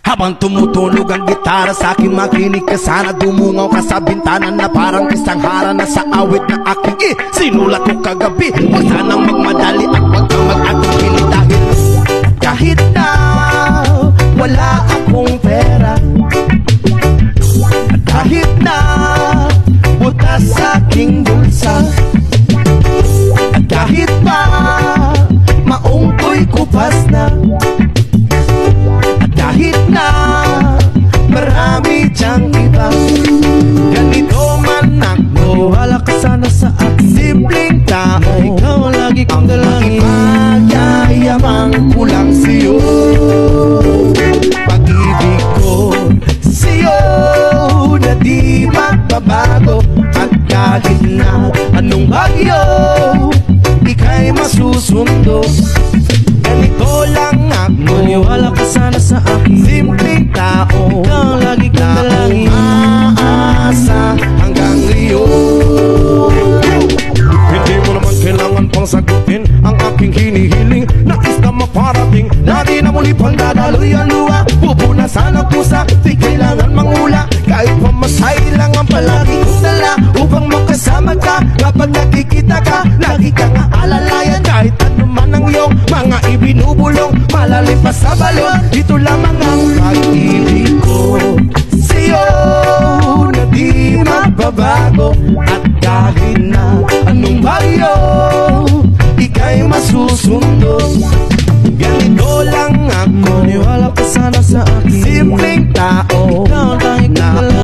Habang tumutunog ang gitara sa akin, makinig ka sana. Dumungaw ka sa bintana na parang isang harana sa awit na aking sinulat ko kagabi. Huwag sanang magmadali at huwag kang mag-atubili dahil kahit na wala akong pera, kahit na butas sa aking bulsa, kahit pa maong ko'y kupas na, kahit na marami diyang iba, ganito man ako. Wala ka sana sa akin, Simpleng tao, ikaw ang lagi kong dalangin. magyayamang kulang sa'yo. Pag-ibig ko sa'yo na di magbabago, at kahit na anong bagyo ika'y masusundo. Ganito lang ako, Maniwala ka sana sa akin, simpleng tao, ikaw ang lagi kong na dalangin. umaasa hanggang ngayon. Hindi mo naman kailangan pang sagutin ang aking hinihiling. Nais na maparating, lagi na muli pang dadaloy ang luha. Pupunasan ang pusa, di kailangan mangula. Kahit pamasahe lang ang palagi kong dala upang makasama ka. Kapag nakikita ka, lagi kang aalalayan. Kahit ano man ang iyong mga ibinubulong, malalim pa sa balon, ito lamang ang pag-ibig ko sa'yo na di magbabago. At kahit na anong bagyo ika'y masusundo.